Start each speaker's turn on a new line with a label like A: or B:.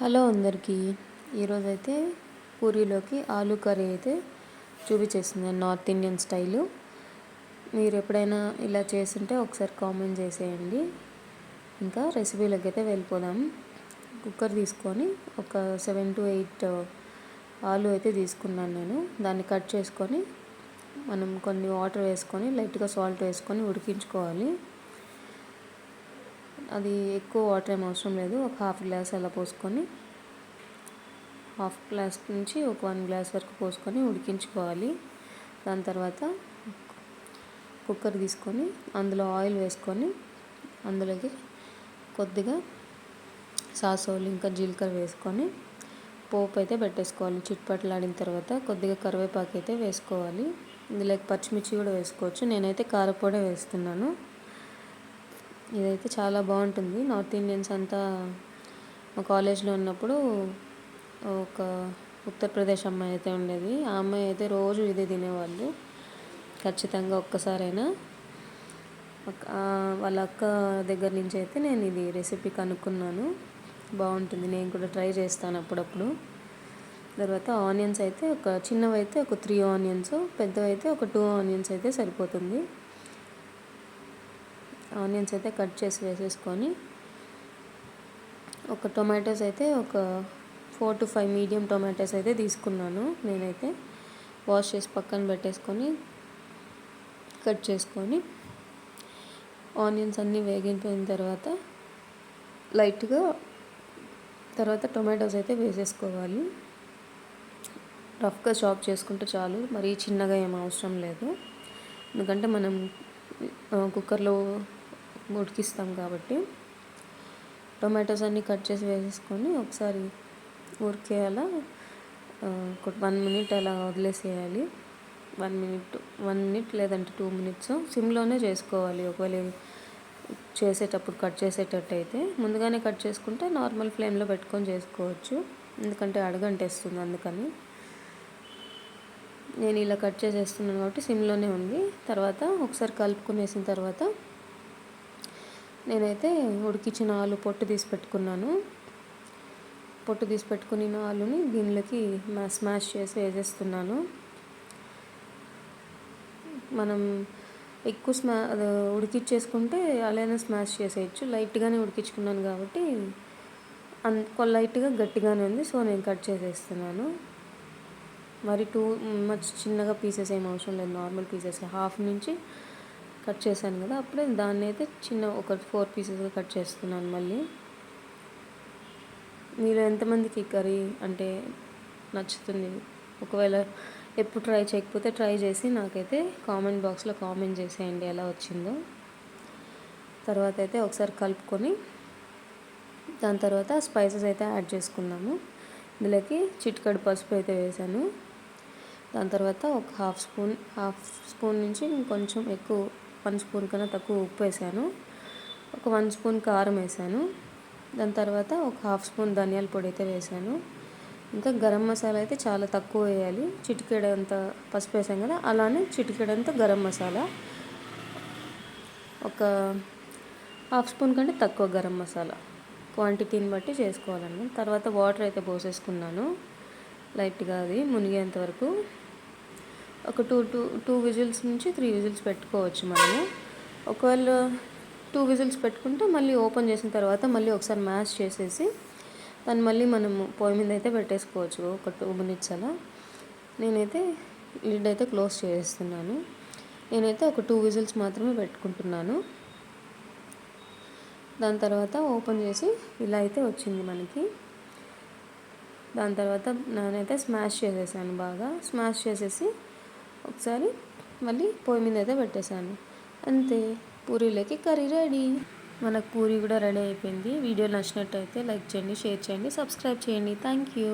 A: Hello అందరికీ. ఈరోజైతే పూరీలోకి aloo curry అయితే చూపించేస్తున్నాను, నార్త్ ఇండియన్ స్టైలు. మీరు ఎప్పుడైనా ఇలా చేస్తుంటే ఒకసారి కామెంట్ చేసేయండి. ఇంకా రెసిపీలోకి అయితే వెళ్ళిపోదాం. కుక్కర్ తీసుకొని ఒక 7 to 8 ఆలూ అయితే తీసుకున్నాను నేను. దాన్ని కట్ చేసుకొని మనం కొన్ని వాటర్ వేసుకొని లైట్గా సాల్ట్ వేసుకొని ఉడికించుకోవాలి. అది ఎక్కువ వాటర్ ఏం అవసరం లేదు. ఒక హాఫ్ గ్లాస్ అలా పోసుకొని, హాఫ్ గ్లాస్ నుంచి ఒక 1 గ్లాస్ వరకు పోసుకొని ఉడికించుకోవాలి. దాని తర్వాత కుక్కర్ తీసుకొని అందులో ఆయిల్ వేసుకొని అందులోకి కొద్దిగా సాసోలు ఇంకా జీలకర్ర వేసుకొని పోపు అయితే పెట్టేసుకోవాలి. చిట్పట్లాడిన తర్వాత కొద్దిగా కరివేపాకు అయితే వేసుకోవాలి. ఇందులోకి పచ్చిమిర్చి కూడా వేసుకోవచ్చు. నేనైతే కారపొడి వేస్తున్నాను. ఇదైతే చాలా బాగుంటుంది. నార్త్ ఇండియన్స్ అంతా మా కాలేజ్లో ఉన్నప్పుడు ఒక ఉత్తరప్రదేశ్ అమ్మాయి అయితే ఉండేది. ఆ అమ్మాయి అయితే రోజు ఇదే తినేవాళ్ళు. ఖచ్చితంగా ఒక్కసారైనా వాళ్ళ అక్క దగ్గర నుంచి అయితే నేను ఇది రెసిపీ కనుక్కున్నాను. బాగుంటుంది, నేను కూడా ట్రై చేస్తాను అప్పుడప్పుడు. తర్వాత ఆనియన్స్ అయితే చిన్నవైతే ఒక 3 ఆనియన్స్, పెద్దవైతే ఒక 2 ఆనియన్స్ అయితే సరిపోతుంది. ఆనియన్స్ అయితే కట్ చేసి వేసేసుకొని, ఒక టొమాటోస్ అయితే ఒక 4 to 5 మీడియం టొమాటోస్ అయితే తీసుకున్నాను. నేనైతే వాష్ చేసి పక్కన పెట్టేసుకొని కట్ చేసుకొని ఆనియన్స్ అన్నీ వేగిపోయిన తర్వాత లైట్గా తర్వాత టొమాటోస్ అయితే వేసేసుకోవాలి. రఫ్గా చాప్ చేసుకుంటే చాలు, మరీ చిన్నగా ఏం అవసరం లేదు. ఎందుకంటే మనం కుక్కర్లో ఉడికిస్తాం కాబట్టి. టొమాటోస్ అన్నీ కట్ చేసి వేసేసుకొని ఒకసారి ఊరికే అలా ఒక 1 minute అలా వదిలేసేయాలి. 1 minute లేదంటే 2 minutes సిమ్లోనే చేసుకోవాలి. ఒకవేళ చేసేటప్పుడు కట్ చేసేటట్టు అయితే ముందుగానే కట్ చేసుకుంటే నార్మల్ ఫ్లేమ్లో పెట్టుకొని చేసుకోవచ్చు. ఎందుకంటే అడుగంటేస్తుంది, అందుకని నేను ఇలా కట్ చేసేస్తున్నాను కాబట్టి సిమ్లోనే ఉంది. తర్వాత ఒకసారి కలుపుకునేసిన తర్వాత నేనైతే ఉడికించిన ఆలు పొట్టు తీసి పెట్టుకున్నాను. పొట్టు తీసి పెట్టుకుని ఆలుని దీనిలోకి స్మాష్ చేసి వేసేస్తున్నాను. మనం ఎక్కువ ఉడికించేసుకుంటే అలానే స్మాష్ చేసేయచ్చు. లైట్గానే ఉడికించుకున్నాను కాబట్టి లైట్గా గట్టిగానే ఉంది. సో నేను కట్ చేసేస్తున్నాను. మరి టూ మచ్ చిన్నగా పీసెస్ ఏం అవసరం లేదు. నార్మల్ పీసెస్ హాఫ్ నుంచి కట్ చేశాను కదా, అప్పుడే దాన్ని అయితే ఒక 4 పీసెస్గా కట్ చేస్తున్నాను. మళ్ళీ మీరు ఎంతమందికి కర్రీ అంటే నచ్చుతుంది? ఒకవేళ ఎప్పుడు ట్రై చేయకపోతే ట్రై చేసి నాకైతే కామెంట్ బాక్స్లో కామెంట్ చేసేయండి ఎలా వచ్చిందో. తర్వాత అయితే ఒకసారి కలుపుకొని దాని తర్వాత స్పైసెస్ అయితే యాడ్ చేసుకున్నాము. ఇందులోకి చిటికెడు పసుపు అయితే వేసాను. దాని తర్వాత ఒక హాఫ్ స్పూన్ నుంచి కొంచెం ఎక్కువ 1 స్పూన్ కన్నా తక్కువ ఉప్పు వేసాను. ఒక 1 స్పూన్ కారం వేసాను. దాని తర్వాత ఒక హాఫ్ స్పూన్ ధనియాల పొడి అయితే వేసాను. ఇంకా గరం మసాలా అయితే చాలా తక్కువ వేయాలి. చిటికెడంత పసుపు వేసాం కదా, అలానే చిటికెడంత గరం మసాలా, ఒక హాఫ్ స్పూన్ కంటే తక్కువ గరం మసాలా, క్వాంటిటీని బట్టి చేసుకోవాలండి. తర్వాత వాటర్ అయితే పోసేసుకున్నాను. లైట్గా అది మునిగేంత వరకు ఒక 2 విజిల్స్ నుంచి 3 విజిల్స్ పెట్టుకోవచ్చు మనము. ఒకవేళ 2 విజిల్స్ పెట్టుకుంటే మళ్ళీ ఓపెన్ చేసిన తర్వాత మళ్ళీ ఒకసారి మ్యాష్ చేసేసి దాన్ని మళ్ళీ మనము పొయ్యి మీద అయితే పెట్టేసుకోవచ్చు ఒక 2 minutes అలా. నేనైతే లిడ్ అయితే క్లోజ్ చేసేస్తున్నాను. నేనైతే ఒక 2 విజిల్స్ మాత్రమే పెట్టుకుంటున్నాను. దాని తర్వాత ఓపెన్ చేసి ఇలా అయితే వచ్చింది మనకి. దాని తర్వాత నేనైతే స్మాష్ చేసేసాను. బాగా స్మాష్ చేసేసి ఒకసారి మళ్ళీ పొయ్యి మీద అయితే పెట్టేశాను. అంతే, పూరీలోకి కర్రీ రెడీ. మనకు పూరీ కూడా రెడీ అయిపోయింది. వీడియో నచ్చినట్టయితే లైక్ చేయండి, షేర్ చేయండి, సబ్స్క్రైబ్ చేయండి. Thank you.